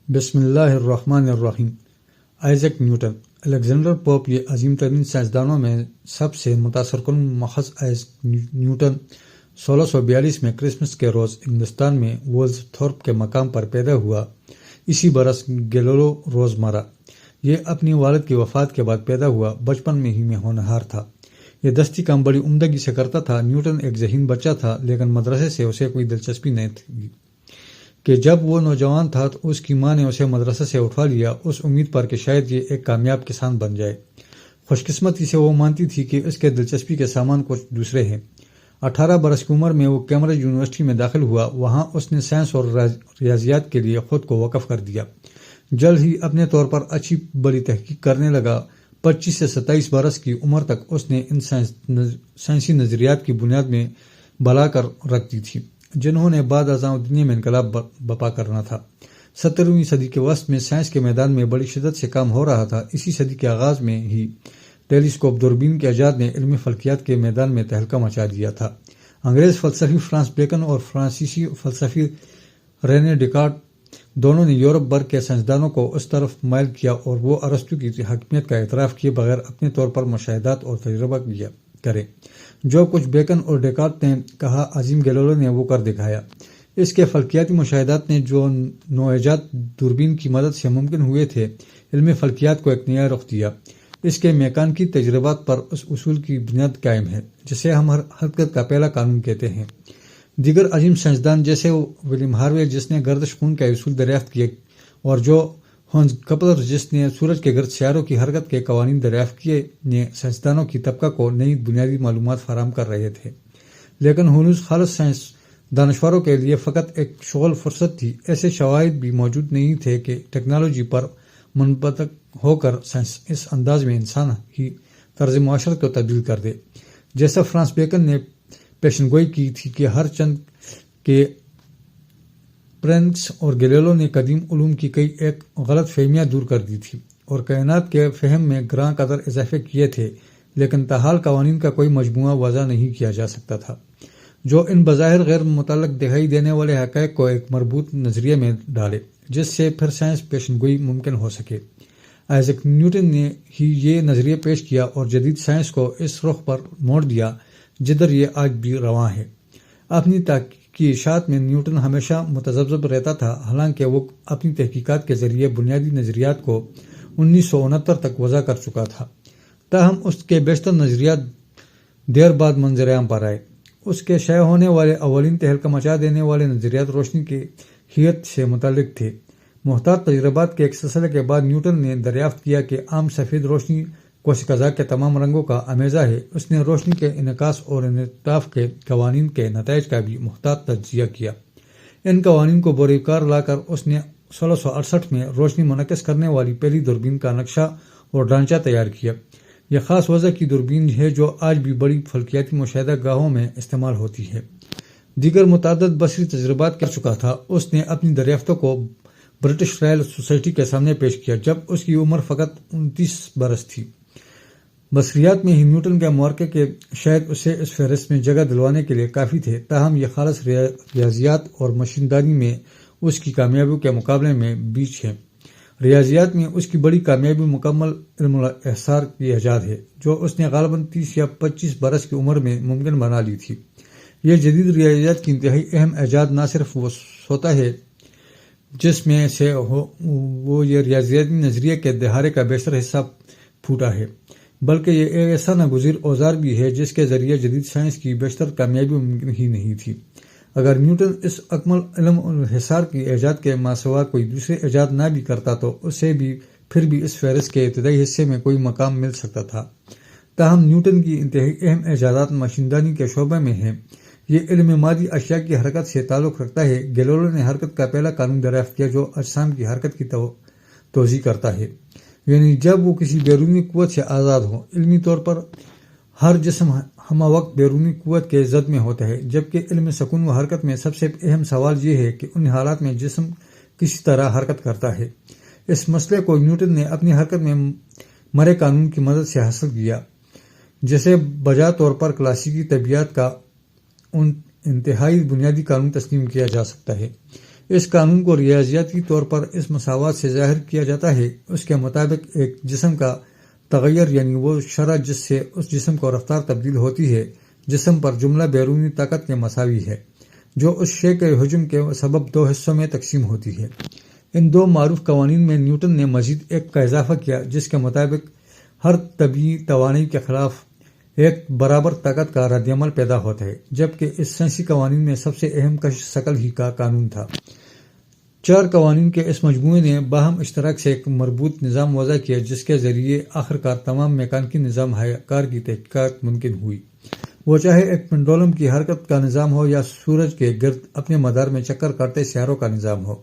بسم اللہ الرحمن الرحیم۔ Isaac Newton. الیگزینڈر پوپ یہ عظیم ترین سائنسدانوں میں سب سے متاثر کن محض آئزیک نیوٹن 1642 میں کرسمس کے روز انگلستان میں وولز تھورپ کے مقام پر پیدا ہوا۔ اسی برس گیلیلیو روز مرا۔ یہ اپنی والد کی وفات کے بعد پیدا ہوا، بچپن میں ہی میں ہونہار تھا۔ یہ دستی کام بڑی عمدگی سے کرتا تھا۔ نیوٹن ایک ذہین بچہ تھا، لیکن مدرسے سے اسے کوئی دلچسپی نہیں تھی کہ جب وہ نوجوان تھا تو اس کی ماں نے اسے مدرسے سے اٹھوا لیا، اس امید پر کہ شاید یہ ایک کامیاب کسان بن جائے۔ خوش قسمتی سے وہ مانتی تھی کہ اس کے دلچسپی کے سامان کچھ دوسرے ہیں۔ 18 برس کی عمر میں وہ کیمبرج یونیورسٹی میں داخل ہوا۔ وہاں اس نے سائنس اور ریاضیات کے لیے خود کو وقف کر دیا۔ جلد ہی اپنے طور پر اچھی بڑی تحقیق کرنے لگا۔ 25 سے 27 برس کی عمر تک اس نے ان سائنسی نظریات کی بنیاد میں بلا کر رکھ دی تھی جنہوں نے بعد ازاں دنیا میں انقلاب برپا کرنا تھا۔ 17ویں صدی کے وسط میں سائنس کے میدان میں بڑی شدت سے کام ہو رہا تھا۔ اسی صدی کے آغاز میں ہی ٹیلیسکوپ دوربین کے ایجاد نے علمی فلکیات کے میدان میں تہلکہ مچا دیا تھا۔ انگریز فلسفی فرانس بیکن اور فرانسیسی فلسفی رینے ڈیکارٹ دونوں نے یورپ بھر کے سائنسدانوں کو اس طرف مائل کیا اور وہ ارسطو کی حکمیت کا اعتراف کیے بغیر اپنے طور پر مشاہدات اور تجربہ کرے۔ جو کچھ بیکن اور ڈیکارٹ نے کہا، عظیم گیلیلیو نے وہ کر دکھایا۔ اس کے فلکیاتی مشاہدات نے جو نوایجاد دوربین کی مدد سے ممکن ہوئے تھے، علم فلکیات کو ایک نیا رخ دیا۔ اس کے میکانیکی تجربات پر اس اصول کی بنیاد قائم ہے جسے ہم حرکت کا پہلا قانون کہتے ہیں۔ دیگر عظیم سائنسدان جیسے ولیم ہاروے جس نے گردش خون کا اصول دریافت کیے اور جو ہانس کپلر جس نے سورج کے گرد سیاروں کی حرکت کے قوانین دریافت کیے نے سائنسدانوں کی طبقہ کو نئی بنیادی معلومات فراہم کر رہے تھے، لیکن ہنوز خالص سائنس دانشوروں کے لیے فقط ایک شغل فرصت تھی۔ ایسے شواہد بھی موجود نہیں تھے کہ ٹیکنالوجی پر منطبق ہو کر سائنس اس انداز میں انسان کی طرز معاشرت کو تبدیل کر دے جیسا فرانس بیکن نے پیشن گوئی کی تھی کہ ہر چند کے پرینکس اور گیلیلیو نے قدیم علوم کی کئی ایک غلط فہمیاں دور کر دی تھی اور کائنات کے فہم میں گراں قدر اضافے کیے تھے، لیکن تاحال قوانین کا کوئی مجموعہ وضع نہیں کیا جا سکتا تھا جو ان بظاہر غیر متعلق دکھائی دینے والے حقائق کو ایک مربوط نظریے میں ڈالے جس سے پھر سائنس پیشن گوئی ممکن ہو سکے۔ آئزیک نیوٹن نے ہی یہ نظریہ پیش کیا اور جدید سائنس کو اس رخ پر موڑ دیا جدھر یہ آج بھی رواں ہے۔ اپنی کی اشاعت میں نیوٹن ہمیشہ متذبذب رہتا تھا، حالانکہ وہ اپنی تحقیقات کے ذریعے بنیادی نظریات کو 1969 تک وضع کر چکا تھا، تاہم اس کے بیشتر نظریات دیر بعد منظر عام پر آئے۔ اس کے شائع ہونے والے اولین تہلکہ مچا دینے والے نظریات روشنی کی ہیئت سے متعلق تھے۔ محتاط تجربات کے ایک سلسلے کے بعد نیوٹن نے دریافت کیا کہ عام سفید روشنی کوس قزح کے تمام رنگوں کا امیزہ ہے۔ اس نے روشنی کے انعکاس اور انعطاف کے قوانین کے نتائج کا بھی محتاط تجزیہ کیا۔ ان قوانین کو بروکار لا کر اس نے 1668 میں روشنی منعکس کرنے والی پہلی دوربین کا نقشہ اور ڈھانچہ تیار کیا۔ یہ خاص وضع کی دوربین ہے جو آج بھی بڑی فلکیاتی مشاہدہ گاہوں میں استعمال ہوتی ہے۔ دیگر متعدد بصری تجربات کر چکا تھا۔ اس نے اپنی دریافتوں کو برٹش رائل سوسائٹی کے سامنے پیش کیا جب اس کی عمر فقط 29 برس تھی۔ بصریات میں ہی نیوٹن کے مورخے کے شاید اسے اس فہرست میں جگہ دلوانے کے لیے کافی تھے، تاہم یہ خالص ریاضیات اور مشینداری میں اس کی کامیابیوں کے مقابلے میں بیچ ہے۔ ریاضیات میں اس کی بڑی کامیابی مکمل علم الاحصار کی ایجاد ہے جو اس نے غالباً 30 یا 25 برس کی عمر میں ممکن بنا لی تھی۔ یہ جدید ریاضیات کی انتہائی اہم ایجاد نہ صرف وہ سوتا ہے جس میں سے وہ یہ ریاضیاتی نظریے کے دہارے کا بیشتر حصہ پھوٹا ہے، بلکہ یہ ایک ایسا ناگزیر اوزار بھی ہے جس کے ذریعے جدید سائنس کی بیشتر کامیابی ممکن ہی نہیں تھی۔ اگر نیوٹن اس اکمل علم انحصار کی ایجاد کے ماسوا کوئی دوسرے ایجاد نہ بھی کرتا تو اسے بھی پھر بھی اس فہرست کے ابتدائی حصے میں کوئی مقام مل سکتا تھا۔ تاہم نیوٹن کی انتہائی اہم ایجادات مشیندانی کے شعبے میں ہیں۔ یہ علم مادی اشیاء کی حرکت سے تعلق رکھتا ہے۔ گیلیلیو نے حرکت کا پہلا قانون دریافت کیا جو اجسام کی حرکت کی توضیح کرتا ہے، یعنی جب وہ کسی بیرونی قوت سے آزاد ہو۔ علمی طور پر ہر جسم ہمہ وقت بیرونی قوت کے زد میں ہوتا ہے، جبکہ علم سکون و حرکت میں سب سے اہم سوال یہ ہے کہ ان حالات میں جسم کسی طرح حرکت کرتا ہے۔ اس مسئلے کو نیوٹن نے اپنی حرکت میں مرے قانون کی مدد سے حاصل کیا، جسے بجا طور پر کلاسیکی طبیعیات کا انتہائی بنیادی قانون تسلیم کیا جا سکتا ہے۔ اس قانون کو ریاضیاتی طور پر اس مساوات سے ظاہر کیا جاتا ہے۔ اس کے مطابق ایک جسم کا تغیر یعنی وہ شرح جس سے اس جسم کو رفتار تبدیل ہوتی ہے جسم پر جملہ بیرونی طاقت کے مساوی ہے جو اس شے کے حجم کے سبب دو حصوں میں تقسیم ہوتی ہے۔ ان دو معروف قوانین میں نیوٹن نے مزید ایک کا اضافہ کیا جس کے مطابق ہر طبیعی توانائی کے خلاف ایک برابر طاقت کا رد عمل پیدا ہوتا ہے، جبکہ اس سائنسی قوانین میں سب سے اہم کشش ثقل ہی کا قانون تھا۔ 4 قوانین کے اس مجموعے نے باہم اشتراک سے ایک مربوط نظام وضع کیا جس کے ذریعے آخرکار تمام میکانیکی نظام حیہ کار کی تحقیقات ممکن ہوئی، وہ چاہے ایک پنڈولم کی حرکت کا نظام ہو یا سورج کے گرد اپنے مدار میں چکر کاٹتے سیاروں کا نظام ہو،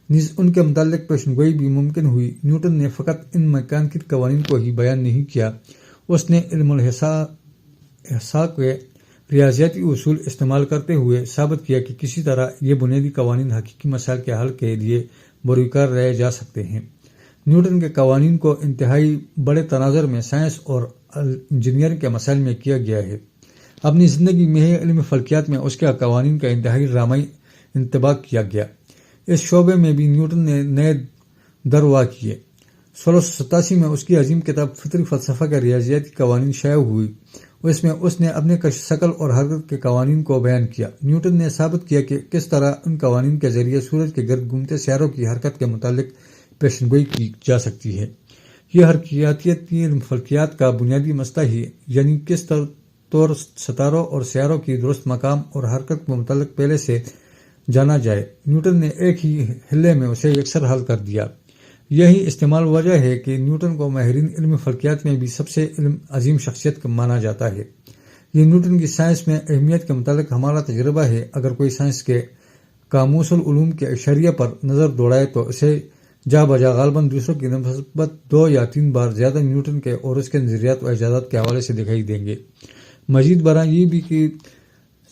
نیز ان کے متعلق پیشن گوئی بھی ممکن ہوئی۔ نیوٹن نے فقط ان میکانیکی قوانین کو ہی بیان نہیں کیا، اس نے علم الاحصاء کے ریاضیاتی اصول استعمال کرتے ہوئے ثابت کیا کہ کسی طرح یہ بنیادی قوانین حقیقی مسائل کے حل کے لیے بروئے کار رہے جا سکتے ہیں۔ نیوٹن کے قوانین کو انتہائی بڑے تناظر میں سائنس اور انجینئرنگ کے مسائل میں کیا گیا ہے۔ اپنی زندگی میں ہی علم فلکیات میں اس کے قوانین کا انتہائی ڈرامائی انطباق کیا گیا۔ اس شعبے میں بھی نیوٹن نے نئے دروا کیے۔ 1687 میں اس کی عظیم کتاب فطری فلسفہ کے ریاضیاتی قوانین شائع ہوئی۔ اس میں اس نے اپنے کشش ثقل اور حرکت کے قوانین کو بیان کیا۔ نیوٹن نے ثابت کیا کہ کس طرح ان قوانین کے ذریعے سورج کے گرد گھومتے سیاروں کی حرکت کے متعلق پیشن گوئی کی جا سکتی ہے۔ یہ حرکیاتی علم فلکیات کا بنیادی مسئلہ ہے، یعنی کس طور ستاروں اور سیاروں کی درست مقام اور حرکت کے متعلق پہلے سے جانا جائے۔ نیوٹن نے ایک ہی حلے میں اسے یکسر حل کر دیا۔ یہی استعمال وجہ ہے کہ نیوٹن کو ماہرین علم فلکیات میں بھی سب سے عظیم شخصیت مانا جاتا ہے۔ یہ نیوٹن کی سائنس میں اہمیت کے متعلق ہمارا تجربہ ہے۔ اگر کوئی سائنس کے قاموس العلوم کے اشاریہ پر نظر دوڑائے تو اسے جا بجا غالباً دوسروں کی نسبت 2 یا 3 بار زیادہ نیوٹن کے اور اس کے نظریات و ایجادات کے حوالے سے دکھائی دیں گے۔ مزید برآں یہ بھی کہ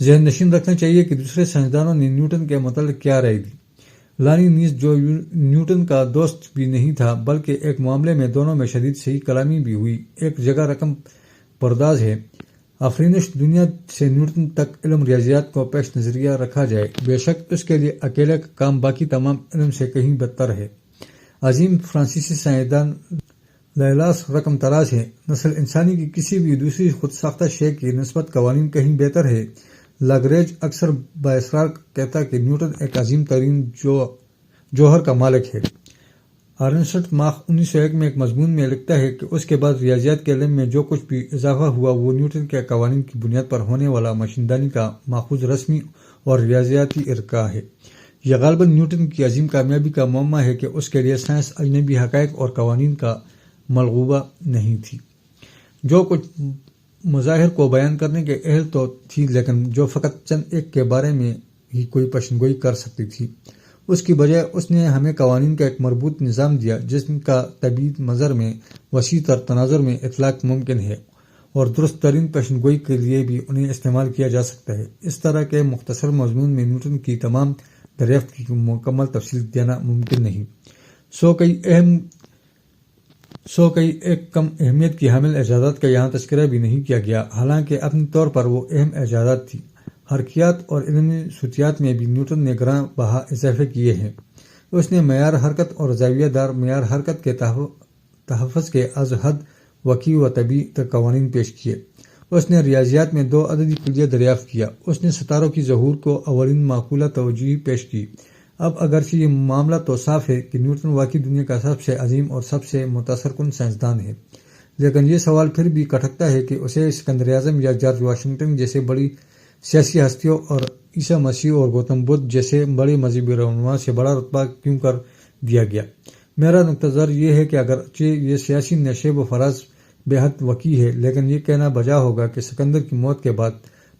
ذہن نشین رکھنا چاہیے کہ دوسرے سائنسدانوں نے نیوٹن کے متعلق کیا رائے دی۔ لانی نیز جو نیوٹن کا دوست بھی نہیں تھا بلکہ ایک معاملے میں دونوں میں شدید صحیح کلامی بھی ہوئی، ایک جگہ رقم پرداز ہے۔ آفرینش دنیا سے نیوٹن تک علم ریاضیات کو پیش نظریہ رکھا جائے، بے شک اس کے لیے اکیلے کا کام باقی تمام علم سے کہیں بدتر ہے۔ عظیم فرانسیسی سائنسدان لیلاس رقم تراز ہے۔ نسل انسانی کی کسی بھی دوسری خود ساختہ شے کی نسبت قوانین کہیں بہتر ہے۔ لاگریج اکثر بااصرار کہتا کہ نیوٹن ایک عظیم ترین جوہر کا مالک ہے۔ ارنسٹ ماخ 1901 میں ایک مضمون میں لکھتا ہے کہ اس کے بعد ریاضیات کے علم میں جو کچھ بھی اضافہ ہوا وہ نیوٹن کے قوانین کی بنیاد پر ہونے والا مشیندانی کا ماخوذ رسمی اور ریاضیاتی ارکاء ہے۔ یہ غالباً نیوٹن کی عظیم کامیابی کا معمہ ہے کہ اس کے لیے سائنس اجنبی حقائق اور قوانین کا ملغوبہ نہیں تھی، جو کچھ مظاہر کو بیان کرنے کے اہل تو تھی لیکن جو فقط چند ایک کے بارے میں ہی کوئی پیشن گوئی کر سکتی تھی۔ اس کی بجائے اس نے ہمیں قوانین کا ایک مربوط نظام دیا جس کا طبی نظر میں وسیع تر تناظر میں اطلاق ممکن ہے اور درست ترین پیشن گوئی کے لیے بھی انہیں استعمال کیا جا سکتا ہے۔ اس طرح کے مختصر مضمون میں نیوٹن کی تمام دریافت کی مکمل تفصیل دینا ممکن نہیں، سو کئی ایک کم اہمیت کی حامل ایجادات کا یہاں تذکرہ بھی نہیں کیا گیا، حالانکہ اپنے طور پر وہ اہم ایجادات تھی۔ حرکیات اور علمی صوتیات میں بھی نیوٹن نے گراں بہا اضافے کیے ہیں۔ اس نے معیار حرکت اور زاویہ دار معیار حرکت کے تحفظ کے از حد وقوع و طبی قوانین پیش کیے۔ اس نے ریاضیات میں 2 عددی کلیہ دریافت کیا۔ اس نے ستاروں کی ظہور کو اولین معقولہ توجیہی پیش کی۔ اب اگرچہ یہ معاملہ تو صاف ہے کہ نیوٹن واقعی دنیا کا سب سے عظیم اور سب سے متاثر کن سائنسدان ہے، لیکن یہ سوال پھر بھی کھٹکتا ہے کہ اسے سکندر اعظم یا جارج واشنگٹن جیسے بڑی سیاسی ہستیوں اور عیسیٰ مسیح اور گوتم بدھ جیسے بڑے مذہبی رہنما سے بڑا رتبہ کیوں کر دیا گیا؟ میرا نقطہ نظر یہ ہے کہ اگرچہ یہ سیاسی نشیب و فراز بے حد وسیع ہے، لیکن یہ کہنا بجا ہوگا کہ سکندر کی موت کے بعد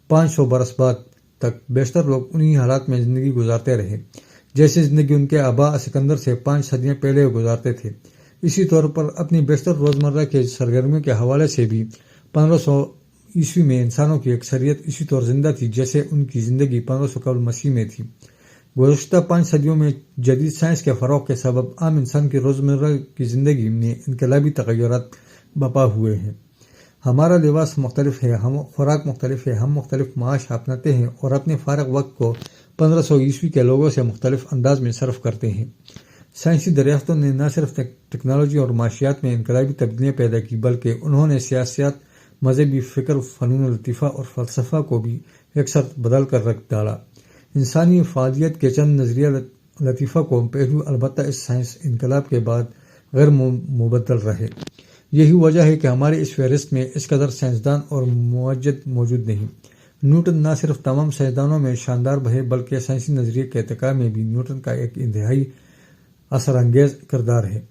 500 برس بعد تک بیشتر لوگ انہی حالات میں زندگی گزارتے رہے جیسے زندگی ان کے آبا سکندر سے 5 صدیاں پہلے گزارتے تھے۔ اسی طور پر اپنی بیشتر روزمرہ کے سرگرمیوں کے حوالے سے بھی 1500 عیسوی میں انسانوں کی اکثریت اسی طور زندہ تھی جیسے ان کی زندگی 1500 قبل مسیح میں تھی۔ گزشتہ 5 صدیوں میں جدید سائنس کے فروغ کے سبب عام انسان کی روزمرہ کی زندگی میں انقلابی تغیرات برپا ہوئے ہیں۔ ہمارا لباس مختلف ہے، ہم خوراک مختلف ہے، ہم مختلف معاش اپناتے ہیں اور اپنے فارغ وقت کو 1500 عیسوی کے لوگوں سے مختلف انداز میں صرف کرتے ہیں۔ سائنسی دریافتوں نے نہ صرف ٹیکنالوجی اور معاشیات میں انقلابی تبدیلیاں پیدا کی بلکہ انہوں نے سیاست، مذہبی فکر، فنون لطیفہ اور فلسفہ کو بھی یکسر بدل کر رکھ ڈالا۔ انسانی فعالیت کے چند نظریہ لطیفہ کو پہلو البتہ اس سائنس انقلاب کے بعد غیر مبدل رہے۔ یہی وجہ ہے کہ ہمارے اس فہرست میں اس قدر سائنسدان اور موجد موجود نہیں۔ نیوٹن نہ صرف تمام سائنسدانوں میں شاندار ہے بلکہ سائنسی نظریے کے ارتقاء میں بھی نیوٹن کا ایک انتہائی اثر انگیز کردار ہے۔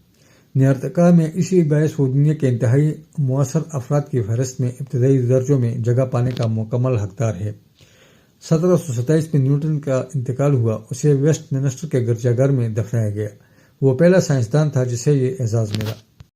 ارتقاء میں اسی باعث وہ دنیا کے انتہائی مؤثر افراد کی فہرست میں ابتدائی درجوں میں جگہ پانے کا مکمل حقدار ہے۔ 1727 میں نیوٹن کا انتقال ہوا، اسے ویسٹ منسٹر کے گرجا گھر میں دفنایا گیا۔ وہ پہلا سائنسدان تھا جسے یہ اعزاز ملا۔